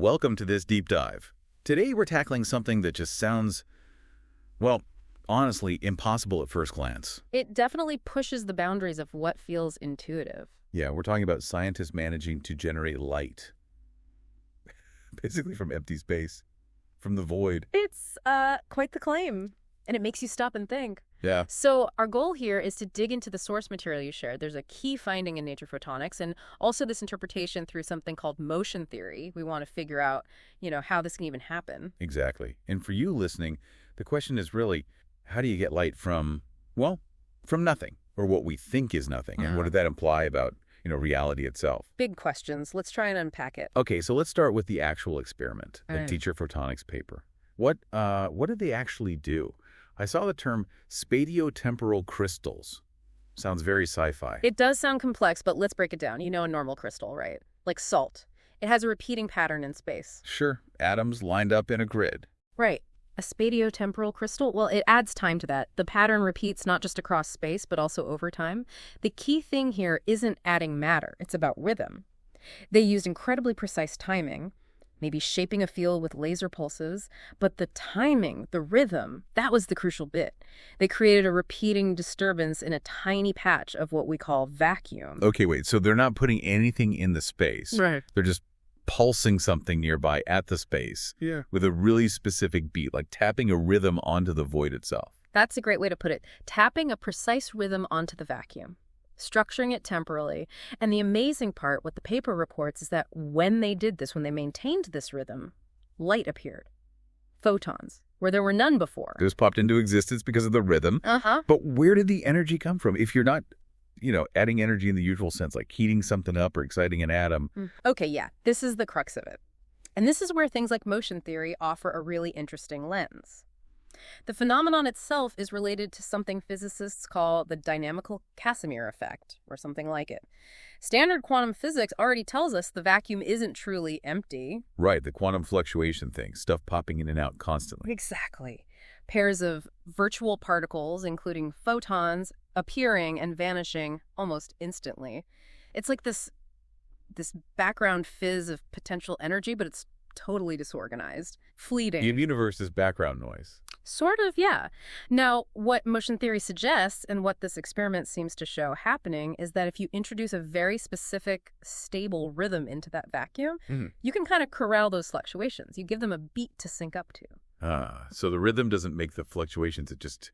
welcome to this deep dive. Today we're tackling something that just sounds, well, honestly, impossible at first glance. It definitely pushes the boundaries of what feels intuitive. Yeah, we're talking about scientists managing to generate light. Basically from empty space, from the void. It's quite the claim, and it makes you stop and think. Yeah. So our goal here is to dig into the source material you shared. There's a key finding in Nature Photonics, and also this interpretation through something called motion theory. We want to figure out, how this can even happen. Exactly. And for you listening, the question is really, how do you get light from nothing, or what we think is nothing? And what did that imply about, reality itself? Big questions. Let's try and unpack it. Okay, so let's start with the actual experiment, the Right. Nature Photonics paper. What did they actually do? I saw the term spatio-temporal crystals. Sounds very sci-fi. It does sound complex, but let's break it down. You know a normal crystal, right? Like salt. It has a repeating pattern in space. Sure, atoms lined up in a grid. Right. A spatio-temporal crystal? Well, it adds time to that. The pattern repeats not just across space, but also over time. The key thing here isn't adding matter. It's about rhythm. They used incredibly precise timing, maybe shaping a field with laser pulses, but the timing, the rhythm, that was the crucial bit. They created a repeating disturbance in a tiny patch of what we call vacuum. Okay, wait, so they're not putting anything in the space. Right. They're just pulsing something nearby at the space with a really specific beat, like tapping a rhythm onto the void itself. That's a great way to put it. Tapping a precise rhythm onto the vacuum, structuring it temporally. And the amazing part, what the paper reports, is that when they did this, when they maintained this rhythm, light appeared. Photons, where there were none before. Those popped into existence because of the rhythm. Uh-huh. But where did the energy come from? If you're not, adding energy in the usual sense, like heating something up or exciting an atom. Okay, yeah, this is the crux of it. And this is where things like motion theory offer a really interesting lens. The phenomenon itself is related to something physicists call the dynamical Casimir effect, or something like it. Standard quantum physics already tells us the vacuum isn't truly empty. Right, the quantum fluctuation thing, stuff popping in and out constantly. Exactly. Pairs of virtual particles, including photons, appearing and vanishing almost instantly. It's like this background fizz of potential energy, but it's totally disorganized, fleeting. The universe is background noise. Sort of, yeah. Now, what motion theory suggests, and what this experiment seems to show happening, is that if you introduce a very specific, stable rhythm into that vacuum, you can kind of corral those fluctuations. You give them a beat to sync up to. So the rhythm doesn't make the fluctuations, it just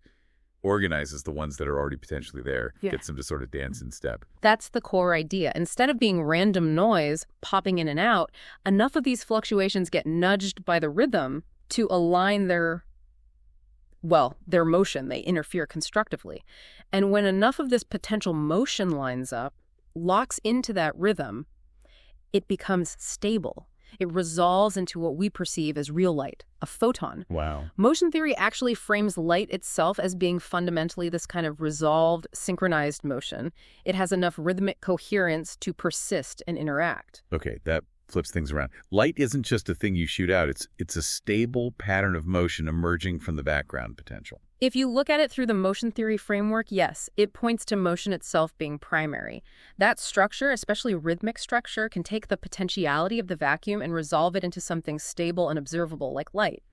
organizes the ones that are already potentially there, gets them to sort of dance in step. That's the core idea. Instead of being random noise popping in and out, enough of these fluctuations get nudged by the rhythm to align their motion. They interfere constructively. And when enough of this potential motion lines up, locks into that rhythm, it becomes stable. It resolves into what we perceive as real light, a photon. Wow. Motion theory actually frames light itself as being fundamentally this kind of resolved, synchronized motion. It has enough rhythmic coherence to persist and interact. Okay, that flips things around. Light isn't just a thing you shoot out. It's a stable pattern of motion emerging from the background potential. If you look at it through the motion theory framework, yes, it points to motion itself being primary. That structure, especially rhythmic structure, can take the potentiality of the vacuum and resolve it into something stable and observable like light.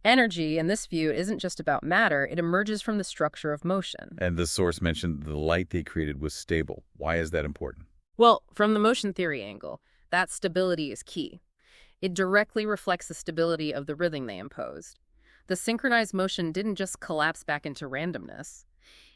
Energy, in this view, isn't just about matter. It emerges from the structure of motion. And the source mentioned the light they created was stable. Why is that important? Well, from the motion theory angle, that stability is key. It directly reflects the stability of the rhythm they imposed. The synchronized motion didn't just collapse back into randomness.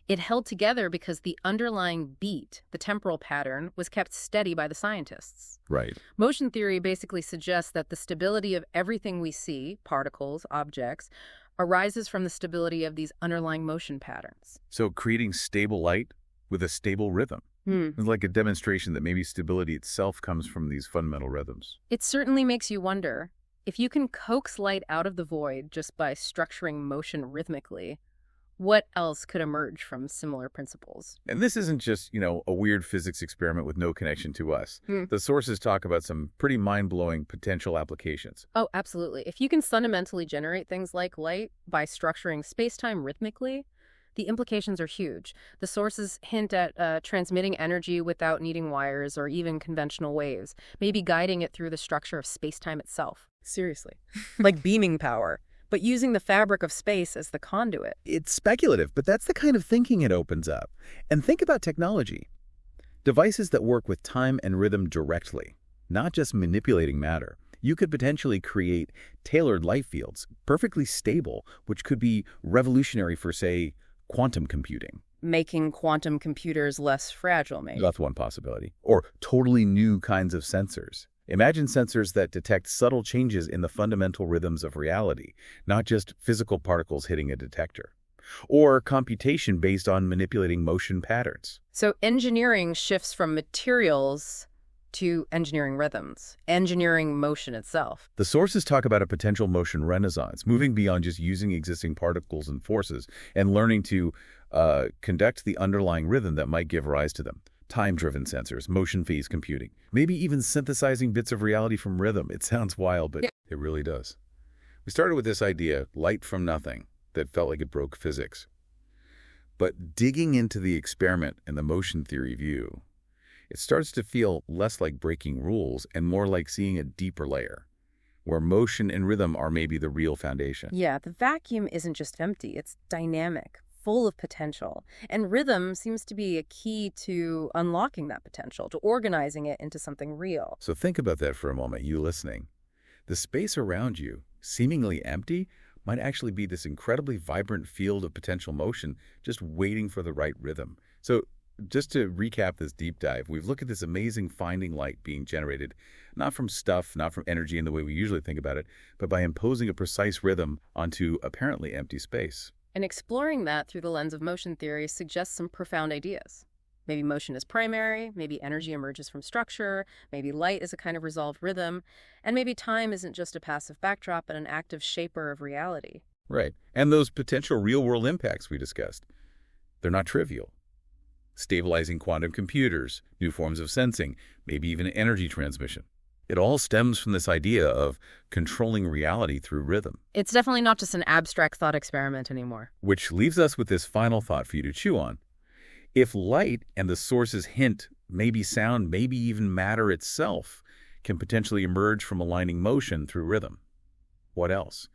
It held together because the underlying beat, the temporal pattern, was kept steady by the scientists. Right. Motion theory basically suggests that the stability of everything we see, particles, objects, arises from the stability of these underlying motion patterns. So creating stable light with a stable rhythm. It's like a demonstration that maybe stability itself comes from these fundamental rhythms. It certainly makes you wonder, if you can coax light out of the void just by structuring motion rhythmically, what else could emerge from similar principles? And this isn't just, a weird physics experiment with no connection to us. The sources talk about some pretty mind-blowing potential applications. Oh, absolutely. If you can fundamentally generate things like light by structuring space-time rhythmically, The implications are huge. The sources hint at transmitting energy without needing wires or even conventional waves, maybe guiding it through the structure of space-time itself. Seriously. Like beaming power, but using the fabric of space as the conduit. It's speculative, but that's the kind of thinking it opens up. And think about technology. Devices that work with time and rhythm directly, not just manipulating matter. You could potentially create tailored light fields, perfectly stable, which could be revolutionary for, say, quantum computing. Making quantum computers less fragile, maybe. That's one possibility. Or totally new kinds of sensors. Imagine sensors that detect subtle changes in the fundamental rhythms of reality, not just physical particles hitting a detector. Or computation based on manipulating motion patterns. So engineering shifts from materials to engineering rhythms, engineering motion itself. The sources talk about a potential motion renaissance, moving beyond just using existing particles and forces and learning to conduct the underlying rhythm that might give rise to them. Time-driven sensors, motion phase computing, maybe even synthesizing bits of reality from rhythm. It sounds wild, but it really does. We started with this idea, light from nothing, that felt like it broke physics. But digging into the experiment and the motion theory view, it starts to feel less like breaking rules and more like seeing a deeper layer, where motion and rhythm are maybe the real foundation. Yeah, the vacuum isn't just empty, it's dynamic, full of potential. And rhythm seems to be a key to unlocking that potential, to organizing it into something real. So think about that for a moment, you listening. The space around you, seemingly empty, might actually be this incredibly vibrant field of potential motion just waiting for the right rhythm. So just to recap this deep dive, we've looked at this amazing finding light being generated, not from stuff, not from energy in the way we usually think about it, but by imposing a precise rhythm onto apparently empty space. And exploring that through the lens of motion theory suggests some profound ideas. Maybe motion is primary, maybe energy emerges from structure, maybe light is a kind of resolved rhythm, and maybe time isn't just a passive backdrop but an active shaper of reality. Right. And those potential real-world impacts we discussed, they're not trivial. Stabilizing quantum computers, new forms of sensing, maybe even energy transmission. It all stems from this idea of controlling reality through rhythm. It's definitely not just an abstract thought experiment anymore. Which leaves us with this final thought for you to chew on. If light and the source's hint, maybe sound, maybe even matter itself, can potentially emerge from aligning motion through rhythm, what else?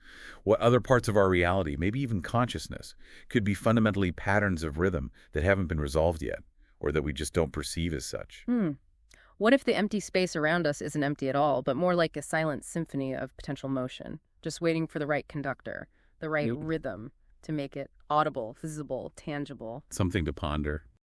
What other parts of our reality, maybe even consciousness, could be fundamentally patterns of rhythm that haven't been resolved yet, or that we just don't perceive as such? What if the empty space around us isn't empty at all, but more like a silent symphony of potential motion, just waiting for the right conductor, the right rhythm to make it audible, visible, tangible? Something to ponder.